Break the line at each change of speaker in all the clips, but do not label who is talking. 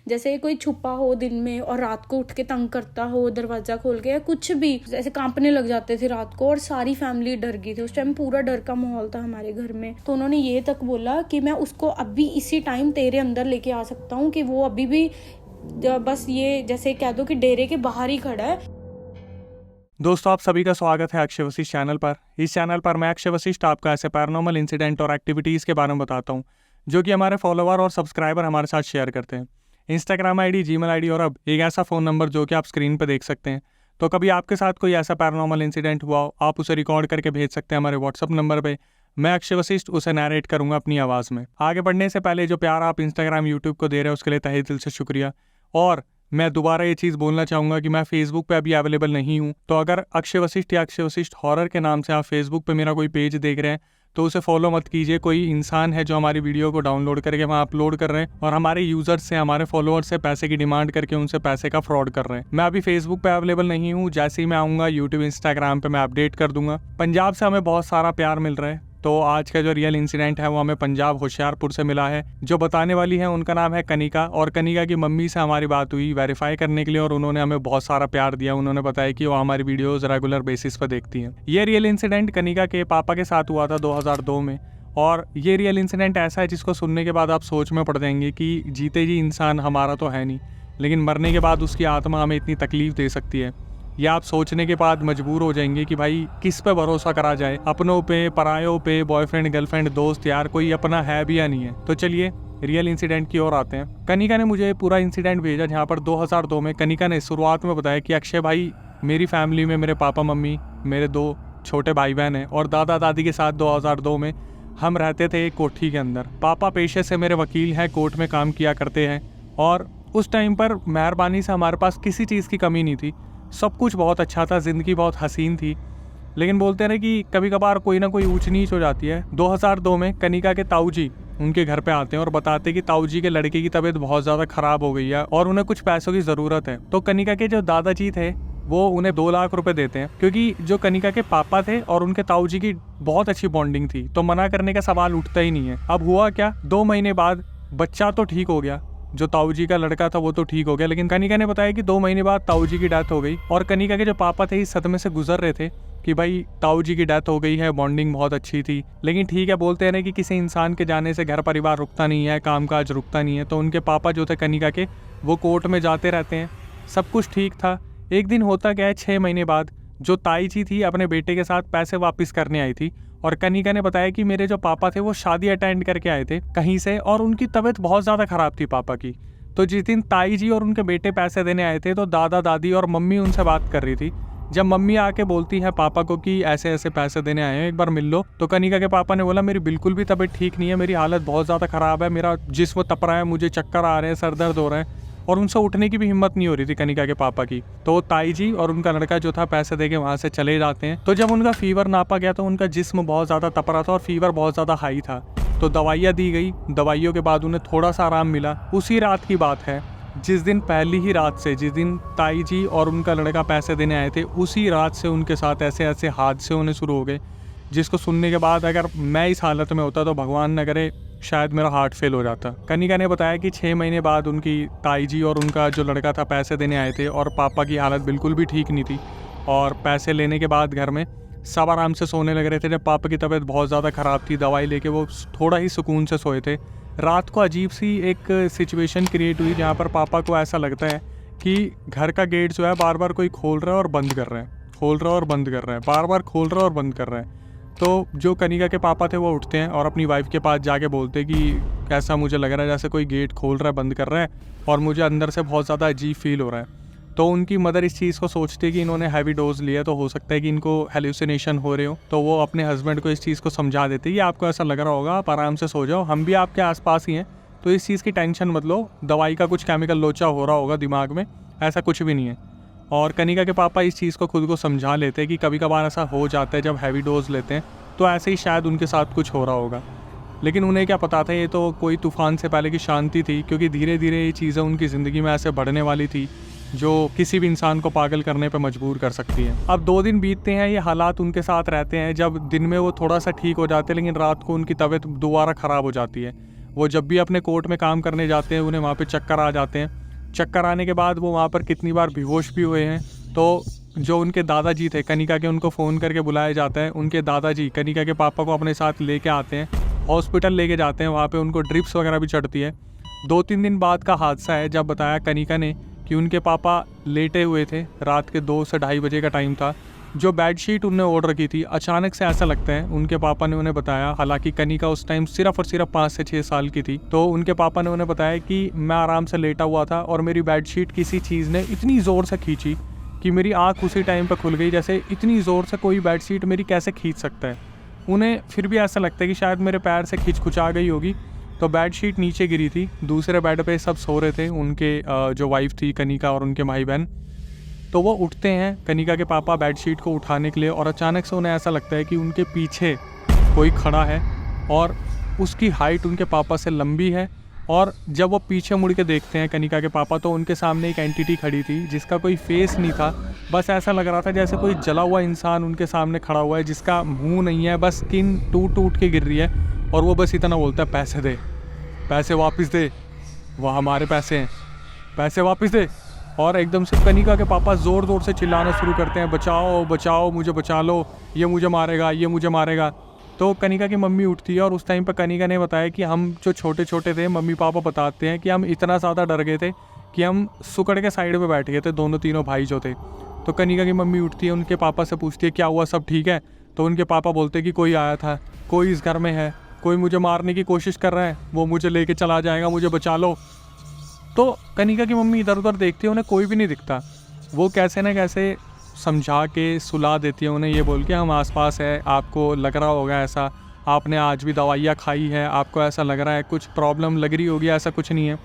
जैसे कोई छुपा हो दिन में और रात को उठ के तंग करता हो दरवाजा खोल के, या कुछ भी ऐसे कांपने लग जाते थे रात को, और सारी फैमिली डर गई थी उस टाइम। पूरा डर का माहौल था हमारे घर में। तो उन्होंने ये तक बोला कि मैं उसको अभी इसी टाइम तेरे अंदर लेके आ सकता हूँ, कि वो अभी भी बस ये जैसे कह दो कि डेरे के बाहर ही खड़ा है।
दोस्तों, आप सभी का स्वागत है अक्षय वशिष्ठ चैनल पर। इस चैनल पर मैं अक्षय वशिष्ठ आपको ऐसे पैरानॉर्मल इंसिडेंट और एक्टिविटीज़ के बारे में बताता हूँ जो कि हमारे फॉलोवर और सब्सक्राइबर हमारे साथ शेयर करते हैं। इंस्टाग्राम आईडी, जीमेल आईडी और अब एक ऐसा फ़ोन नंबर जो कि आप स्क्रीन पर देख सकते हैं। तो कभी आपके साथ कोई ऐसा पैरानॉर्मल इंसिडेंट हुआ हो, आप उसे रिकॉर्ड करके भेज सकते हैं हमारे व्हाट्सअप नंबर पर। मैं अक्षय वशिष्ठ उसे नैरेट करूँगा अपनी आवाज़ में। आगे बढ़ने से पहले जो प्यार आप इंस्टाग्राम, यूट्यूब को दे रहे हैं उसके लिए तहे दिल से शुक्रिया। और मैं दोबारा ये चीज़ बोलना चाहूँगा कि मैं फेसबुक पे अभी अवेलेबल नहीं हूँ। तो अगर अक्षय वशिष्ठ या अक्षय वशिष्ठ हॉरर के नाम से आप फेसबुक पे मेरा कोई पेज देख रहे हैं तो उसे फॉलो मत कीजिए। कोई इंसान है जो हमारी वीडियो को डाउनलोड करके वहाँ अपलोड कर रहे हैं और हमारे यूजर्स से, हमारे फॉलोअर्स से पैसे की डिमांड करके उनसे पैसे का फ्रॉड कर रहे हैं। मैं अभी फेसबुक पे अवेलेबल नहीं हूँ। जैसे ही मैं आऊँगा यूट्यूब, इंस्टाग्राम पे मैं अपडेट कर दूंगा। पंजाब से हमें बहुत सारा प्यार मिल रहा है। तो आज का जो रियल इंसिडेंट है वो हमें पंजाब होशियारपुर से मिला है। जो बताने वाली है उनका नाम है कनिका, और कनिका की मम्मी से हमारी बात हुई वेरीफाई करने के लिए और उन्होंने हमें बहुत सारा प्यार दिया। उन्होंने बताया कि वो हमारी वीडियोस रेगुलर बेसिस पर देखती हैं। ये रियल इंसिडेंट कनिका के पापा के साथ हुआ था 2002 में। और ये रियल इंसिडेंट ऐसा है जिसको सुनने के बाद आप सोच में पड़ जाएंगे कि जीते जी इंसान हमारा तो है नहीं, लेकिन मरने के बाद उसकी आत्मा हमें इतनी तकलीफ दे सकती है। या आप सोचने के बाद मजबूर हो जाएंगे कि भाई किस पे भरोसा करा जाए, अपनों पे, परायों पे, बॉयफ्रेंड, गर्लफ्रेंड, दोस्त यार, कोई अपना है भी या नहीं है। तो चलिए रियल इंसिडेंट की ओर आते हैं। कनिका ने मुझे पूरा इंसिडेंट भेजा, जहाँ पर 2002 में कनिका ने शुरुआत में बताया कि अक्षय भाई, मेरी फैमिली में मेरे पापा मम्मी, मेरे 2 छोटे भाई बहन हैं और दादा दादी के साथ 2002 में हम रहते थे एक कोठी के अंदर। पापा पेशे से मेरे वकील हैं, कोर्ट में काम किया करते हैं, और उस टाइम पर मेहरबानी से हमारे पास किसी चीज़ की कमी नहीं थी। सब कुछ बहुत अच्छा था, ज़िंदगी बहुत हसीन थी। लेकिन बोलते हैं ना कि कभी कभार कोई ना कोई ऊंच नीच हो जाती है। 2002 में कनिका के ताऊ जी उनके घर पे आते हैं और बताते हैं कि ताऊ जी के लड़के की तबीयत बहुत ज़्यादा ख़राब हो गई है और उन्हें कुछ पैसों की ज़रूरत है। तो कनिका के जो दादाजी थे वो उन्हें 2 लाख रुपए देते हैं, क्योंकि जो कनिका के पापा थे और उनके ताऊ जी की बहुत अच्छी बॉन्डिंग थी, तो मना करने का सवाल उठता ही नहीं है। अब हुआ क्या, 2 महीने बाद बच्चा तो ठीक हो गया, जो ताऊ जी का लड़का था वो तो ठीक हो गया, लेकिन कनिका ने बताया कि 2 महीने बाद ताऊ जी की डेथ हो गई। और कनिका के जो पापा थे इस सदमे से गुजर रहे थे कि भाई ताऊ जी की डेथ हो गई है, बॉन्डिंग बहुत अच्छी थी। लेकिन ठीक है, बोलते हैं ना कि किसी इंसान के जाने से घर परिवार रुकता नहीं है, कामकाज रुकता नहीं है। तो उनके पापा जो थे कनिका के, वो कोर्ट में जाते रहते हैं, सब कुछ ठीक था। एक दिन होता क्या है, 6 महीने बाद जो ताई जी थी अपने बेटे के साथ पैसे वापस करने आई थी, और कनिका ने बताया कि मेरे जो पापा थे वो शादी अटेंड करके आए थे कहीं से, और उनकी तबीयत बहुत ज़्यादा ख़राब थी पापा की। तो जिस दिन ताई जी और उनके बेटे पैसे देने आए थे तो दादा दादी और मम्मी उनसे बात कर रही थी। जब मम्मी आके बोलती है पापा को कि ऐसे ऐसे पैसे देने आए हैं, एक बार मिल लो, तो कनिका के पापा ने बोला मेरी बिल्कुल भी तबीयत ठीक नहीं है, मेरी हालत बहुत ज़्यादा ख़राब है, मेरा जिस्म तप रहा है, मुझे चक्कर आ रहे हैं, सर दर्द हो रहे हैं। और उनसे उठने की भी हिम्मत नहीं हो रही थी कनिका के पापा की। तो ताई जी और उनका लड़का जो था पैसे देके वहाँ से चले जाते हैं। तो जब उनका फीवर नापा गया तो उनका जिस्म बहुत ज़्यादा तप रहा था और फीवर बहुत ज़्यादा हाई था। तो दवाइयाँ दी गई, दवाइयों के बाद उन्हें थोड़ा सा आराम मिला। उसी रात की बात है, जिस दिन पहली ही रात से, जिस दिन ताई जी और उनका लड़का पैसे देने आए थे, उसी रात से उनके साथ ऐसे ऐसे हादसे होने शुरू हो गए, जिसको सुनने के बाद अगर मैं इस हालत में होता तो भगवान न करे शायद मेरा हार्ट फेल हो जाता। कनिका ने बताया कि 6 महीने बाद उनकी ताई जी और उनका जो लड़का था पैसे देने आए थे और पापा की हालत बिल्कुल भी ठीक नहीं थी, और पैसे लेने के बाद घर में सब आराम से सोने लग रहे थे। जब पापा की तबीयत बहुत ज़्यादा ख़राब थी, दवाई लेके वो थोड़ा ही सुकून से सोए थे। रात को अजीब सी एक सिचुएशन क्रिएट हुई जहाँ पर पापा को ऐसा लगता है कि घर का गेट जो है बार बार कोई खोल रहा है और बंद कर रहा है, खोल रहा है और बंद कर रहा है, बार बार खोल रहा है और बंद कर रहा है। तो जो कनिका के पापा थे वो उठते हैं और अपनी वाइफ के पास जाके बोलते हैं कि ऐसा मुझे लग रहा है जैसे कोई गेट खोल रहा है, बंद कर रहा है, और मुझे अंदर से बहुत ज़्यादा अजीब फील हो रहा है। तो उनकी मदर इस चीज़ को सोचती है कि इन्होंने हैवी डोज लिया, तो हो सकता है कि इनको हेल्यूसिनेशन हो रहे हो। तो वो अपने हस्बैंड को इस चीज़ को समझा देते हैं कि आपको ऐसा लग रहा होगा, आप आराम से सो जाओ, हम भी आपके आसपास ही हैं, तो इस चीज़ की टेंशन मत लो, दवाई का कुछ केमिकल लोचा हो रहा होगा दिमाग में, ऐसा कुछ भी नहीं है। और कनिका के पापा इस चीज़ को खुद को समझा लेते हैं कि कभी कभार ऐसा हो जाता है जब हैवी डोज लेते हैं, तो ऐसे ही शायद उनके साथ कुछ हो रहा होगा। लेकिन उन्हें क्या पता था, ये तो कोई तूफान से पहले की शांति थी, क्योंकि धीरे धीरे ये चीज़ें उनकी ज़िंदगी में ऐसे बढ़ने वाली थी जो किसी भी इंसान को पागल करने पर मजबूर कर सकती है। अब 2 दिन बीतते हैं, ये हालात उनके साथ रहते हैं। जब दिन में वो थोड़ा सा ठीक हो जाते हैं, लेकिन रात को उनकी तबीयत दोबारा ख़राब हो जाती है। वो जब भी अपने कोर्ट में काम करने जाते हैं उन्हें वहाँ पे चक्कर आ जाते हैं। चक्कर आने के बाद वो वहाँ पर कितनी बार बेहोश भी हुए हैं। तो जो उनके दादाजी थे कनिका के, उनको फ़ोन करके बुलाया जाता है। उनके दादाजी कनिका के पापा को अपने साथ लेके आते हैं, हॉस्पिटल लेके जाते हैं। वहाँ पे उनको ड्रिप्स वगैरह भी चढ़ती है। 2-3 दिन बाद का हादसा है जब बताया कनिका ने कि उनके पापा लेटे हुए थे, रात के 2 से ढाई बजे का टाइम था। जो बेडशीट उन्होंने ऑर्डर की थी, अचानक से ऐसा लगता है उनके पापा ने उन्हें बताया, हालांकि कनिका उस टाइम सिर्फ और सिर्फ 5 से 6 साल की थी, तो उनके पापा ने उन्हें बताया कि मैं आराम से लेटा हुआ था और मेरी बेडशीट किसी चीज़ ने इतनी ज़ोर से खींची कि मेरी आँख उसी टाइम पर खुल गई। जैसे इतनी ज़ोर से कोई बेडशीट मेरी कैसे खींच सकता है। उन्हें फिर भी ऐसा लगता है कि शायद मेरे पैर से खिंच-खुचा गई होगी। तो बेडशीट नीचे गिरी थी। दूसरे बेड पे सब सो रहे थे, उनके जो वाइफ थी कनिका और उनके भाई बहन। तो वो उठते हैं कनिका के पापा बेडशीट को उठाने के लिए, और अचानक से उन्हें ऐसा लगता है कि उनके पीछे कोई खड़ा है और उसकी हाइट उनके पापा से लंबी है। और जब वो पीछे मुड़ के देखते हैं कनिका के पापा, तो उनके सामने एक एंटिटी खड़ी थी जिसका कोई फेस नहीं था। बस ऐसा लग रहा था जैसे कोई जला हुआ इंसान उनके सामने खड़ा हुआ है, जिसका मुंह नहीं है, बस स्किन टूट के गिर रही है। और वो बस इतना बोलता है, पैसे दे, पैसे वापस दे, वह हमारे पैसे हैं, पैसे वापस दे। और एकदम से कनिका के पापा ज़ोर ज़ोर से चिल्लाना शुरू करते हैं, बचाओ बचाओ, मुझे बचा लो, ये मुझे मारेगा, ये मुझे मारेगा। तो कनिका की मम्मी उठती है और उस टाइम पर कनिका ने बताया कि हम जो छोटे छोटे थे, मम्मी पापा बताते हैं कि हम इतना ज़्यादा डर गए थे कि हम सुकड़ के साइड पे बैठ गए थे, दोनों तीनों भाई जो थे। तो कनिका की मम्मी उठती है, उनके पापा से पूछती है क्या हुआ, सब ठीक है। तो उनके पापा बोलते हैं कि कोई आया था, कोई इस घर में है, कोई मुझे मारने की कोशिश कर रहा है, वो मुझे लेके चला जाएगा, मुझे बचा लो। तो कनिका की मम्मी इधर उधर देखती है, उन्हें कोई भी नहीं दिखता। वो कैसे ना कैसे समझा के सुला देती है उन्हें, ये बोल के हम आसपास है, आपको लग रहा होगा ऐसा, आपने आज भी दवाइयाँ खाई है, आपको ऐसा लग रहा है कुछ प्रॉब्लम लग रही होगी, ऐसा कुछ नहीं है।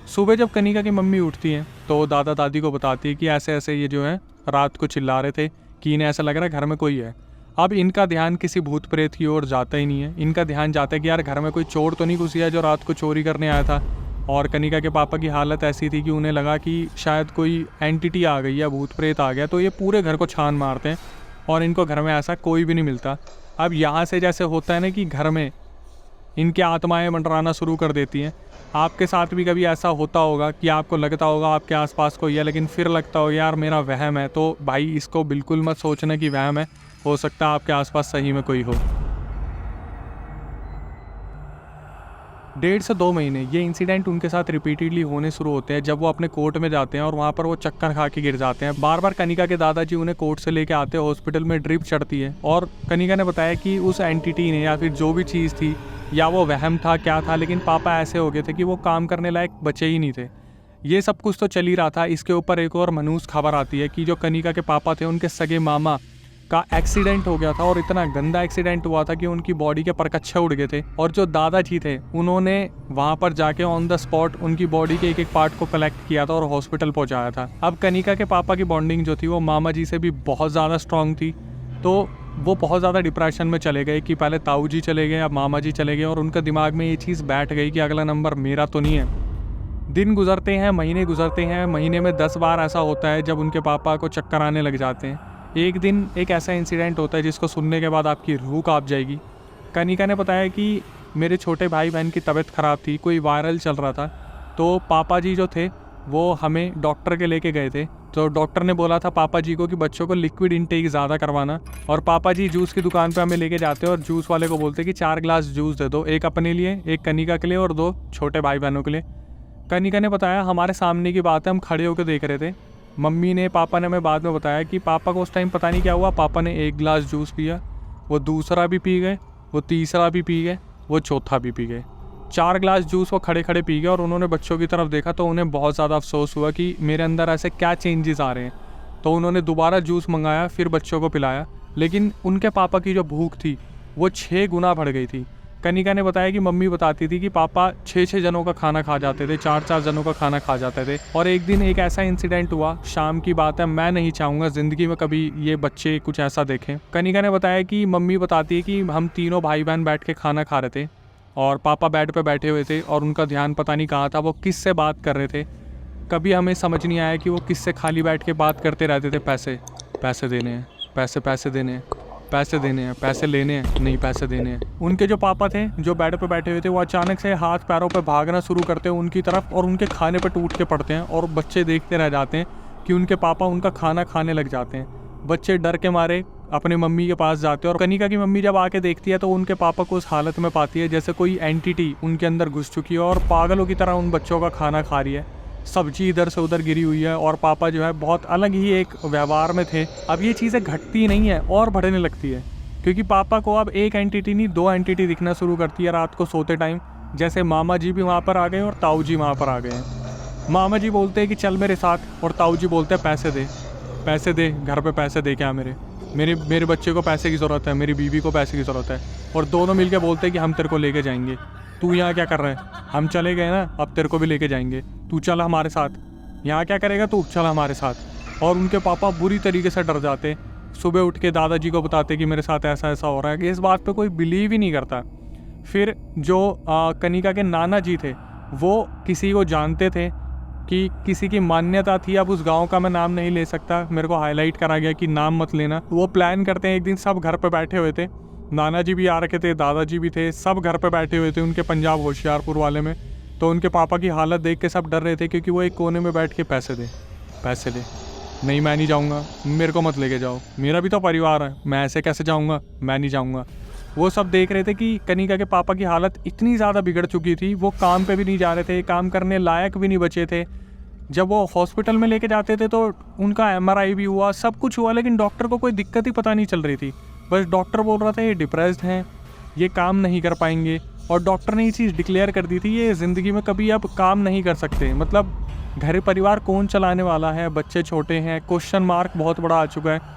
सुबह जब कनिका की मम्मी उठती हैं तो दादा दादी को बताती है कि ऐसे ऐसे ये जो है रात को चिल्ला रहे थे कि इन्हें ऐसा लग रहा है घर में कोई है। अब इनका ध्यान किसी भूत प्रेत की ओर जाता ही नहीं है, इनका ध्यान जाता है कि यार घर में कोई चोर तो नहीं घुसी है जो रात को चोरी करने आया था। और कनिका के पापा की हालत ऐसी थी कि उन्हें लगा कि शायद कोई एंटिटी आ गई या भूत प्रेत आ गया। तो ये पूरे घर को छान मारते हैं और इनको घर में ऐसा कोई भी नहीं मिलता। अब यहाँ से जैसे होता है ना कि घर में इनकी आत्माएं मंडराना शुरू कर देती हैं। आपके साथ भी कभी ऐसा होता होगा कि आपको लगता होगा आपके आसपास कोई है, लेकिन फिर लगता होगा यार मेरा वहम है। तो भाई इसको बिल्कुल मत सोचना कि वहम है, हो सकता है आपके आसपास सही में कोई हो। 1.5 से 2 महीने ये इंसिडेंट उनके साथ रिपीटेडली होने शुरू होते हैं जब वो अपने कोर्ट में जाते हैं और वहाँ पर वो चक्कर खा के गिर जाते हैं। बार बार कनिका के दादाजी उन्हें कोर्ट से लेके आते हैं, हॉस्पिटल में ड्रिप चढ़ती है और कनिका ने बताया कि उस एंटिटी ने या फिर जो भी चीज़ थी या वो वहम था क्या था, लेकिन पापा ऐसे हो गए थे कि वो काम करने लायक बचे ही नहीं थे। ये सब कुछ तो चल ही रहा था, इसके ऊपर एक और मनहूस खबर आती है कि जो कनिका के पापा थे उनके सगे मामा का एक्सीडेंट हो गया था और इतना गंदा एक्सीडेंट हुआ था कि उनकी बॉडी के परकच्छे उड़ गए थे। और जो दादाजी थे उन्होंने वहाँ पर जाके ऑन द स्पॉट उनकी बॉडी के एक एक पार्ट को कलेक्ट किया था और हॉस्पिटल पहुँचाया था। अब कनिका के पापा की बॉन्डिंग जो थी वो मामा जी से भी बहुत ज़्यादा स्ट्रॉन्ग थी, तो वो बहुत ज़्यादा डिप्रेशन में चले गए कि पहले ताऊ जी चले गए, अब मामा जी चले गए, और उनका दिमाग में ये चीज़ बैठ गई कि अगला नंबर मेरा तो नहीं है। दिन गुजरते हैं, महीने गुजरते हैं, महीने में 10 बार ऐसा होता है जब उनके पापा को चक्कर आने लग जाते हैं। एक दिन एक ऐसा इंसिडेंट होता है जिसको सुनने के बाद आपकी रूह कांप जाएगी। कनिका ने बताया कि मेरे छोटे भाई बहन की तबीयत ख़राब थी, कोई वायरल चल रहा था, तो पापा जी जो थे वो हमें डॉक्टर के लेके गए थे। तो डॉक्टर ने बोला था पापा जी को कि बच्चों को लिक्विड इनटेक ज़्यादा करवाना, और पापा जी जूस की दुकान पे हमें लेके जाते और जूस वाले को बोलते कि 4 गिलास जूस दे दो, एक अपने लिए, एक कनिका के लिए और 2 छोटे भाई बहनों के लिए। कनिका ने बताया हमारे सामने की बात है, हम खड़े होकर देख रहे थे। मम्मी ने पापा ने हमें बाद में बताया कि पापा को उस टाइम पता नहीं क्या हुआ, पापा ने 1 गिलास जूस पिया, वो दूसरा भी पी गए, वो तीसरा भी पी गए, वो चौथा भी पी गए। 4 गिलास जूस वो खड़े खड़े पी गए और उन्होंने बच्चों की तरफ देखा तो उन्हें बहुत ज़्यादा अफसोस हुआ कि मेरे अंदर ऐसे क्या चेंजेस आ रहे हैं। तो उन्होंने दोबारा जूस मंगाया, फिर बच्चों को पिलाया, लेकिन उनके पापा की जो भूख थी वो 6 गुना बढ़ गई थी। कनिका ने बताया कि मम्मी बताती थी कि पापा 6-6 जनों का खाना खा जाते थे, 4-4 जनों का खाना खा जाते थे। और एक दिन एक ऐसा इंसिडेंट हुआ, शाम की बात है, मैं नहीं चाहूँगा ज़िंदगी में कभी ये बच्चे कुछ ऐसा देखें। कनिका ने बताया कि मम्मी बताती है कि हम तीनों भाई बहन बैठ के खाना खा रहे थे और पापा बेड पे बैठे हुए थे और उनका ध्यान पता नहीं कहाँ था, वो किस से बात कर रहे थे। कभी हमें समझ नहीं आया कि वो किस से खाली बैठ के बात करते रहते थे, पैसे पैसे देने हैं, पैसे पैसे देने हैं। पैसे देने हैं, पैसे लेने हैं, नहीं पैसे देने हैं। उनके जो पापा थे जो बेड पे बैठे हुए थे वो अचानक से हाथ पैरों पे भागना शुरू करते हैं उनकी तरफ और उनके खाने पे टूट के पड़ते हैं और बच्चे देखते रह जाते हैं कि उनके पापा उनका खाना खाने लग जाते हैं। बच्चे डर के मारे अपने मम्मी के पास जाते हैं और कनिका की मम्मी जब आके देखती है तो उनके पापा को उस हालत में पाती है जैसे कोई एंटिटी उनके अंदर घुस चुकी है और पागलों की तरह उन बच्चों का खाना खा रही है। सब्जी इधर से उधर गिरी हुई है और पापा जो है बहुत अलग ही एक व्यवहार में थे। अब ये चीज़ें घटती नहीं है और बढ़ने लगती है क्योंकि पापा को अब एक एंटिटी नहीं 2 एंटिटी दिखना शुरू करती है रात को सोते टाइम। जैसे मामा जी भी वहाँ पर आ गए और ताऊ जी वहाँ पर आ गए हैं। मामा जी बोलते हैं कि चल मेरे साथ और ताऊ जी बोलते हैं पैसे दे घर पे पैसे दे क्या मेरे बच्चे को पैसे की ज़रूरत है, मेरी बीवी को पैसे की ज़रूरत है। और दोनों मिलके बोलते हैं कि हम तेरे को लेके जाएंगे। तू यहाँ क्या कर रहा है? हम चले गए ना, अब तेरे को भी लेके जाएंगे, तू चल हमारे साथ। यहाँ क्या करेगा तू? चल हमारे साथ। और उनके पापा बुरी तरीके से डर जाते। सुबह उठ के दादाजी को बताते कि मेरे साथ ऐसा ऐसा हो रहा है कि इस बात पे कोई बिलीव ही नहीं करता। फिर जो कनिका के नाना जी थे वो किसी को जानते थे कि किसी की मान्यता थी, अब उस गांव का मैं नाम नहीं ले सकता, मेरे को हाईलाइट करा गया कि नाम मत लेना। वो प्लान करते हैं एक दिन सब घर पे बैठे हुए थे, नाना जी भी आ रखे थे, दादाजी भी थे, सब घर पे बैठे हुए थे उनके पंजाब होशियारपुर वाले में। तो उनके पापा की हालत देख के सब डर रहे थे क्योंकि वो एक कोने में बैठ के पैसे दे। नहीं मैं नहीं जाऊँगा, मेरे को मत लेके जाओ, मेरा भी तो परिवार है, मैं ऐसे कैसे जाऊँगा, मैं नहीं जाऊँगा। वो सब देख रहे थे कि कनिका के पापा की हालत इतनी ज़्यादा बिगड़ चुकी थी, वो काम पे भी नहीं जा रहे थे, काम करने लायक भी नहीं बचे थे। जब वो हॉस्पिटल में लेके जाते थे तो उनका MRI भी हुआ, सब कुछ हुआ, लेकिन डॉक्टर को कोई दिक्कत ही पता नहीं चल रही थी। बस डॉक्टर बोल रहा था ये डिप्रेस्ड हैं, ये काम नहीं कर पाएंगे। और डॉक्टर ने ये चीज़ डिक्लेयर कर दी थी ये ज़िंदगी में कभी अब काम नहीं कर सकते। मतलब घर परिवार कौन चलाने वाला है, बच्चे छोटे हैं, क्वेश्चन मार्क बहुत बड़ा आ चुका है।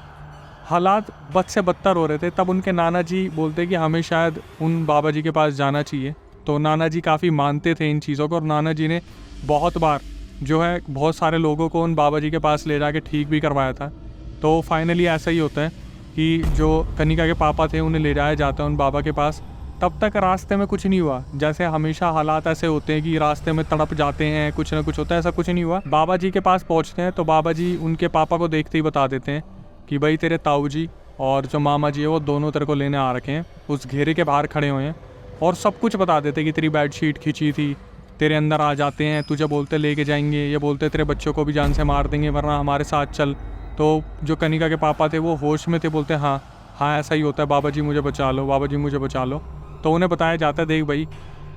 हालात बद से बदतर हो रहे थे। तब उनके नाना जी बोलते कि हमें शायद उन बाबा जी के पास जाना चाहिए। तो नाना जी काफ़ी मानते थे इन चीज़ों को और नाना जी ने बहुत बार जो है बहुत सारे लोगों को उन बाबा जी के पास ले जाके ठीक भी करवाया था। तो फाइनली ऐसा ही होता है कि जो कनिका के पापा थे उन्हें ले जाया जाता है उन बाबा के पास। तब तक रास्ते में कुछ नहीं हुआ, जैसे हमेशा हालात ऐसे होते हैं कि रास्ते में तड़प जाते हैं, कुछ ना कुछ होता है, ऐसा कुछ नहीं हुआ। बाबा जी के पास पहुंचते हैं तो बाबा जी उनके पापा को देखते ही बता देते हैं कि भाई तेरे ताऊ जी और जो मामा जी है वो दोनों तेरे को लेने आ रखे हैं, उस घेरे के बाहर खड़े हुए हैं। और सब कुछ बता देते कि तेरी बेडशीट खींची थी, तेरे अंदर आ जाते हैं, तुझे बोलते लेके जाएंगे, ये बोलते तेरे बच्चों को भी जान से मार देंगे वरना हमारे साथ चल। तो जो कनिका के पापा थे वो होश में थे, बोलते हाँ ऐसा ही होता है, बाबा जी मुझे बचा लो, बाबा जी मुझे बचा लो। तो उन्हें बताया जाता है देख भाई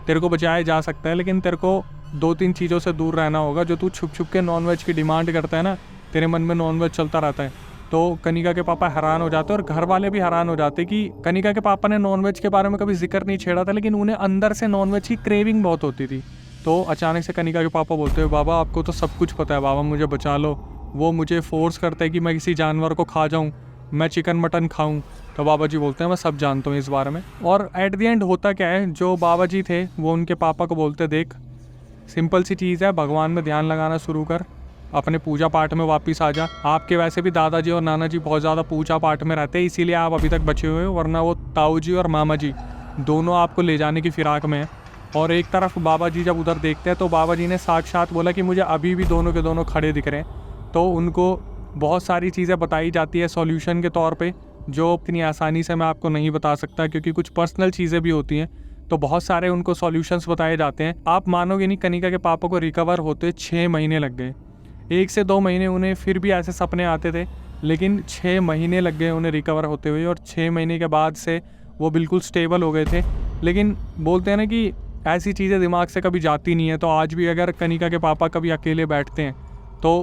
तेरे को बचाया जा सकता है, लेकिन तेरे को 2-3 चीज़ों से दूर रहना होगा। जो तू छुप छुप के नॉनवेज की डिमांड करता है ना, तेरे मन में नॉनवेज चलता रहता है। तो कनिका के पापा हैरान हो जाते और घर वाले भी हैरान हो जाते कि कनिका के पापा ने नॉनवेज के बारे में कभी जिक्र नहीं छेड़ा था, लेकिन उन्हें अंदर से नॉनवेज की क्रेविंग बहुत होती थी। तो अचानक से कनिका के पापा बोलते हैं बाबा आपको तो सब कुछ पता है, बाबा मुझे बचा लो। वो मुझे फोर्स करते हैं कि मैं किसी जानवर को खा जाऊँ, मैं चिकन मटन खाऊं। तो बाबा जी बोलते हैं मैं सब जानता हूँ इस बारे में। और एट द एंड होता क्या है, जो बाबा जी थे वो उनके पापा को बोलते देख सिंपल सी चीज़ है, भगवान में ध्यान लगाना शुरू कर, अपने पूजा पाठ में वापस आ जा। आपके वैसे भी दादाजी और नाना जी बहुत ज़्यादा पूजा पाठ में रहते हैं, इसीलिए आप अभी तक बचे हुए हो, वरना वो ताऊ जी और मामा जी दोनों आपको ले जाने की फिराक में हैं। और एक तरफ बाबा जी जब उधर देखते हैं तो बाबा जी ने साक्षात बोला कि मुझे अभी भी दोनों के दोनों खड़े दिख रहे हैं। तो उनको बहुत सारी चीज़ें बताई जाती है सॉल्यूशन के तौर पे, जो इतनी आसानी से मैं आपको नहीं बता सकता क्योंकि कुछ पर्सनल चीज़ें भी होती हैं। तो बहुत सारे उनको सॉल्यूशंस बताए जाते हैं। आप मानोगे नहीं, कनिका के पापा को रिकवर होते 6 महीने लग गए। 1 से 2 महीने उन्हें फिर भी ऐसे सपने आते थे, लेकिन 6 महीने लग गए उन्हें रिकवर होते हुए। और 6 महीने के बाद से वो बिल्कुल स्टेबल हो गए थे। लेकिन बोलते हैं ना कि ऐसी चीज़ें दिमाग से कभी जाती नहीं है। तो आज भी अगर कनिका के पापा कभी अकेले बैठते हैं तो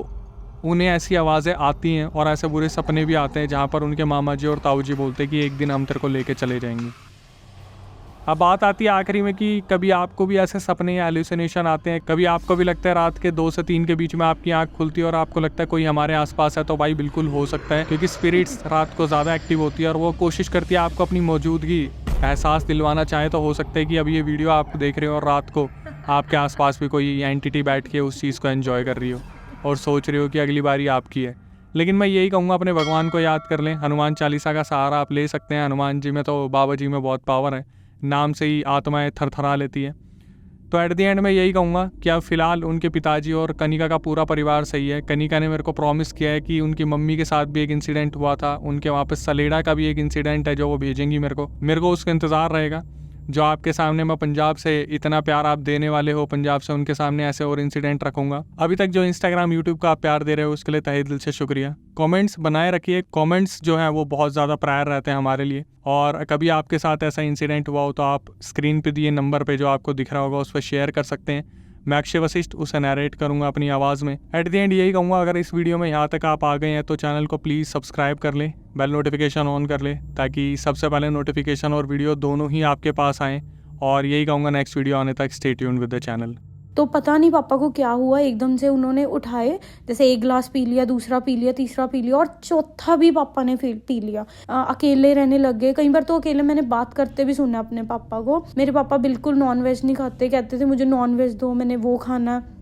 उन्हें ऐसी आवाज़ें आती हैं और ऐसे बुरे सपने भी आते हैं जहाँ पर उनके मामा जी और ताऊ जी बोलते हैं कि एक दिन हम तेरे को लेके चले जाएंगे। अब बात आती है आखिरी में कि कभी आपको भी ऐसे सपने या एल्यूसिनेशन आते हैं, कभी आपको भी लगता है रात के 2 से 3 के बीच में आपकी आंख खुलती है और आपको लगता है कोई हमारे आसपास है। तो भाई बिल्कुल हो सकता है, क्योंकि स्पिरिट्स रात को ज़्यादा एक्टिव होती है और वो कोशिश करती है आपको अपनी मौजूदगी एहसास दिलवाना चाहे। तो हो सकता है कि अभी ये वीडियो आप देख रहे हो और रात को आपके आसपास भी कोई एंटिटी बैठ के उस चीज़ को एंजॉय कर रही हो और सोच रहे हो कि अगली बारी आपकी है। लेकिन मैं यही कहूँगा अपने भगवान को याद कर लें, हनुमान चालीसा का सहारा आप ले सकते हैं। हनुमान जी में तो बाबा जी में बहुत पावर है, नाम से ही आत्माएं थरथरा लेती है। तो एट द एंड मैं यही कहूँगा कि अब फिलहाल उनके पिताजी और कनिका का पूरा परिवार सही है। कनिका ने मेरे को प्रॉमिस किया है कि उनकी मम्मी के साथ भी एक इंसिडेंट हुआ था, उनके वहाँ पे सलेड़ा का भी एक इंसिडेंट है जो वो भेजेंगी मेरे को उसका इंतज़ार रहेगा। जो आपके सामने मैं पंजाब से इतना प्यार आप देने वाले हो, पंजाब से उनके सामने ऐसे और इंसिडेंट रखूंगा। अभी तक जो इंस्टाग्राम यूट्यूब का आप प्यार दे रहे हो उसके लिए तहे दिल से शुक्रिया। कमेंट्स बनाए रखिए, कमेंट्स जो हैं वो बहुत ज़्यादा प्रायर रहते हैं हमारे लिए। और कभी आपके साथ ऐसा इंसिडेंट हुआ हो तो आप स्क्रीन पे दिए नंबर पे जो आपको दिख रहा होगा उस पर शेयर कर सकते हैं। मैं अक्षय वशिष्ठ उसे नरेट करूंगा अपनी आवाज़ में। एट द एंड यही कहूँगा, अगर इस वीडियो में यहाँ तक आप आ गए हैं तो चैनल को प्लीज़ सब्सक्राइब कर लें, बेल नोटिफिकेशन ऑन कर लें ताकि सबसे पहले नोटिफिकेशन और वीडियो दोनों ही आपके पास आएँ। और यही कहूँगा, नेक्स्ट वीडियो आने तक stay tuned with the channel.
तो पता नहीं पापा को क्या हुआ, एकदम से उन्होंने उठाए, जैसे एक गिलास पी लिया, दूसरा पी लिया, तीसरा पी लिया और चौथा भी पापा ने पी लिया। अकेले रहने लग गए। कई बार तो अकेले मैंने बात करते भी सुना अपने पापा को। मेरे पापा बिल्कुल नॉनवेज नहीं खाते, कहते थे मुझे नॉनवेज दो, मैंने वो खाना।